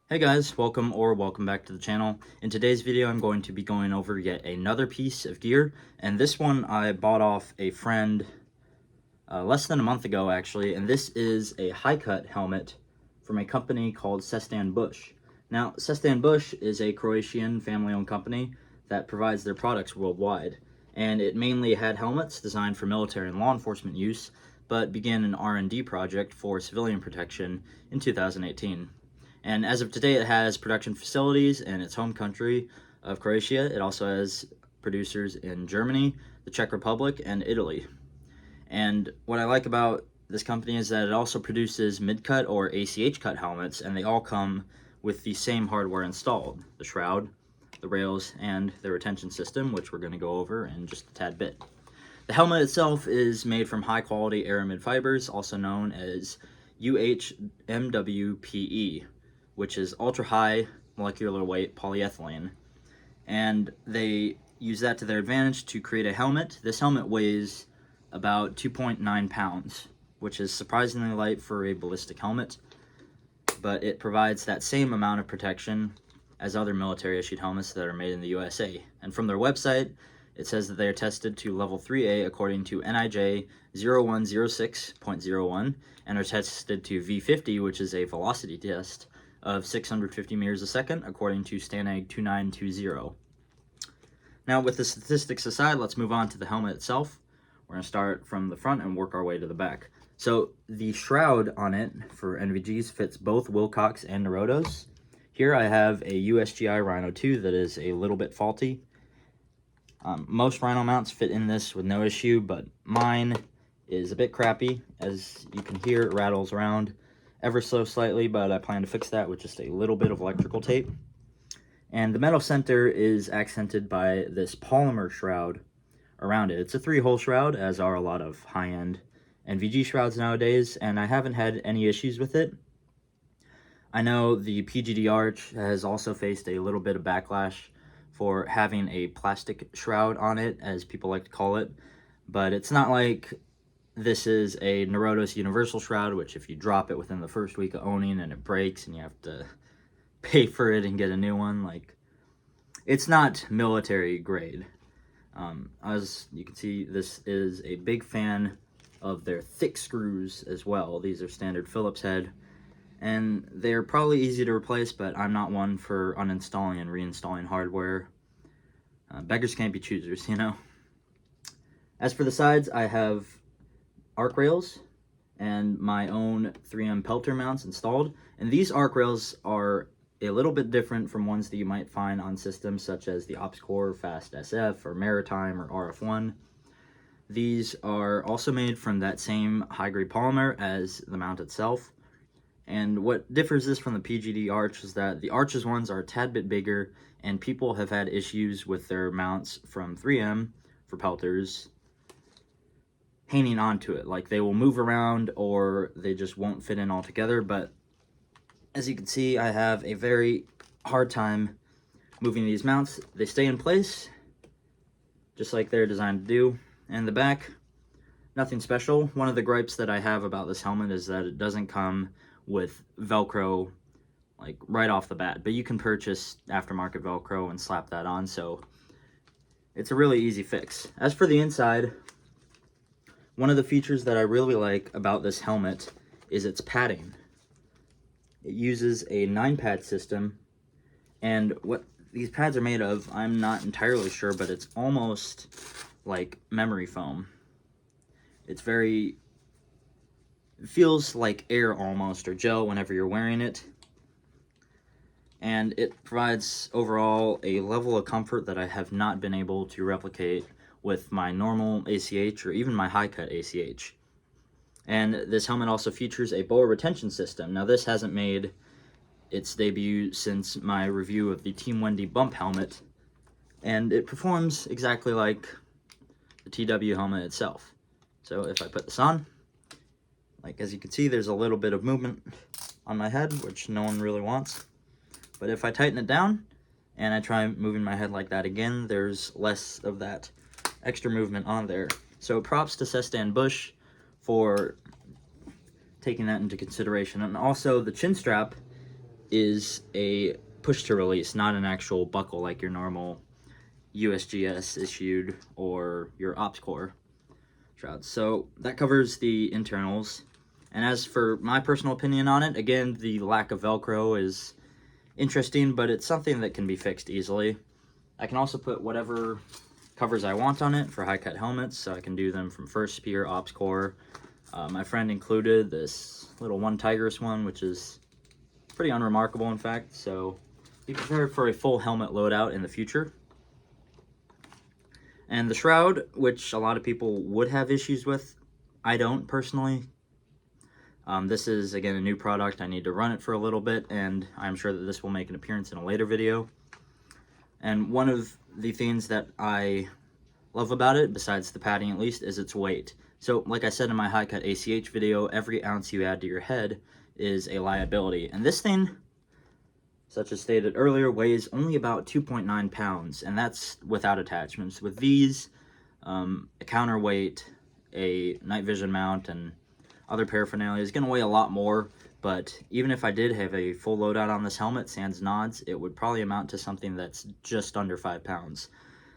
Hey guys, welcome back to the channel. In today's video, I'm going to be going over yet another piece of gear, and this one I bought off a friend less than a month ago actually, and this is a high-cut helmet from a company called Sestan-Busch. Now, Sestan-Busch is a Croatian family-owned company that provides their products worldwide, and it mainly had helmets designed for military and law enforcement use, but began an R&D project for civilian protection in 2018. And as of today, it has production facilities in its home country of Croatia. It also has producers in Germany, the Czech Republic, and Italy. And what I like about this company is that it also produces mid-cut or ACH cut helmets, and they all come with the same hardware installed: the shroud, the rails, and the retention system, which we're going to go over in just a tad bit. The helmet itself is made from high-quality aramid fibers, also known as UHMWPE, which is ultra-high molecular weight polyethylene. And they use that to their advantage to create a helmet. This helmet weighs about 2.9 pounds, which is surprisingly light for a ballistic helmet, but it provides that same amount of protection as other military-issued helmets that are made in the USA. And from their website, it says that they are tested to level 3A according to NIJ 0106.01 and are tested to V50, which is a velocity test of 650 meters a second, according to STANAG 2920. Now, with the statistics aside, let's move on to the helmet itself. We're going to start from the front and work our way to the back. So, the shroud on it for NVGs fits both Wilcox and Naruto's. Here I have a USGI Rhino 2 that is a little bit faulty. Most Rhino mounts fit in this with no issue, but mine is a bit crappy. As you can hear, it rattles around ever so slightly, but I plan to fix that with just a little bit of electrical tape. And the metal center is accented by this polymer shroud around it. It's a 3-hole shroud, as are a lot of high-end NVG shrouds nowadays, and I haven't had any issues with it. I know the BK-ACH has also faced a little bit of backlash for having a plastic shroud on it, as people like to call it, but it's not like this is a Naruto's universal shroud, which if you drop it within the first week of owning and it breaks and you have to pay for it and get a new one, like, it's not military grade. As you can see, this is a big fan of their thick screws as well. These are standard Phillips head, and they're probably easy to replace, but I'm not one for uninstalling and reinstalling hardware. Beggars can't be choosers, you know? As for the sides, I have arc rails and my own 3M Pelter mounts installed, and these arc rails are a little bit different from ones that you might find on systems such as the OpsCore, Fast SF, or Maritime, or RF1. These are also made from that same high-grade polymer as the mount itself, and what differs this from the BK-ACH is that the Arches ones are a tad bit bigger, and people have had issues with their mounts from 3M for Pelters hanging onto it. Like, they will move around or they just won't fit in altogether. But as you can see, I have a very hard time moving these mounts. They stay in place just like they're designed to do. And the back, nothing special. One of the gripes that I have about this helmet is that it doesn't come with Velcro like right off the bat, but you can purchase aftermarket Velcro and slap that on, so it's a really easy fix. As for the inside, one of the features that I really like about this helmet is its padding. It uses a 9-pad system, and what these pads are made of, I'm not entirely sure, but it's almost like memory foam. It feels like air almost, or gel whenever you're wearing it. And it provides overall a level of comfort that I have not been able to replicate with my normal ACH or even my high-cut ACH. And this helmet also features a boa retention system. Now, this hasn't made its debut since my review of the Team Wendy bump helmet, and it performs exactly like the TW helmet itself. So if I put this on, like, as you can see, there's a little bit of movement on my head, which no one really wants. But if I tighten it down and I try moving my head like that again, there's less of that extra movement on there. So props to Sestan-Busch for taking that into consideration. And also the chin strap is a push to release, not an actual buckle like your normal USGS issued or your ops core shrouds. So that covers the internals. And as for my personal opinion on it, again, the lack of Velcro is interesting, but it's something that can be fixed easily. I can also put whatever covers I want on it for high cut helmets, so I can do them from first spear, ops core. My friend included this little one Tigris one, which is pretty unremarkable in fact, so be prepared for a full helmet loadout in the future. And the shroud, which a lot of people would have issues with, I don't personally. This is, again, a new product. I need to run it for a little bit, and I'm sure that this will make an appearance in a later video. And one of the things that I love about it, besides the padding at least, is its weight. So, like I said in my high cut ACH video, every ounce you add to your head is a liability. And this thing, such as stated earlier, weighs only about 2.9 pounds, and that's without attachments. With these, a counterweight, a night vision mount, and other paraphernalia is going to weigh a lot more, but even if I did have a full loadout on this helmet, sans nods, it would probably amount to something that's just under 5 pounds.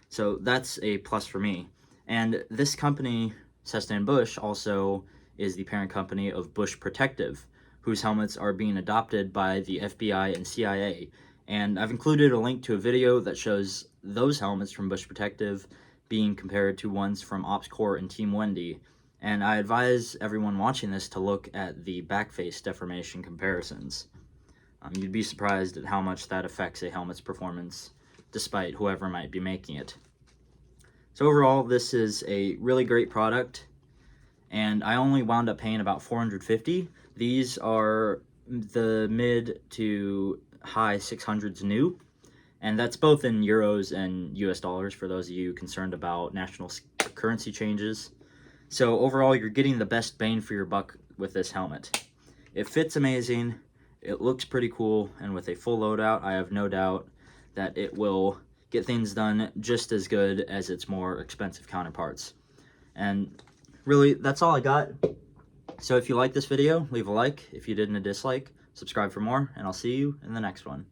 So that's a plus for me. And this company, Sestan-Busch, also is the parent company of Busch Protective, whose helmets are being adopted by the FBI and CIA. And I've included a link to a video that shows those helmets from Busch Protective being compared to ones from Ops Corps and Team Wendy. And I advise everyone watching this to look at the back face deformation comparisons. You'd be surprised at how much that affects a helmet's performance, despite whoever might be making it. So overall, this is a really great product, and I only wound up paying about $450. These are the mid to high 600s new, and that's both in euros and US dollars for those of you concerned about national currency changes. So overall, you're getting the best bang for your buck with this helmet. It fits amazing, it looks pretty cool, and with a full loadout, I have no doubt that it will get things done just as good as its more expensive counterparts. And really, that's all I got. So if you like this video, leave a like. If you didn't, a dislike. Subscribe for more, and I'll see you in the next one.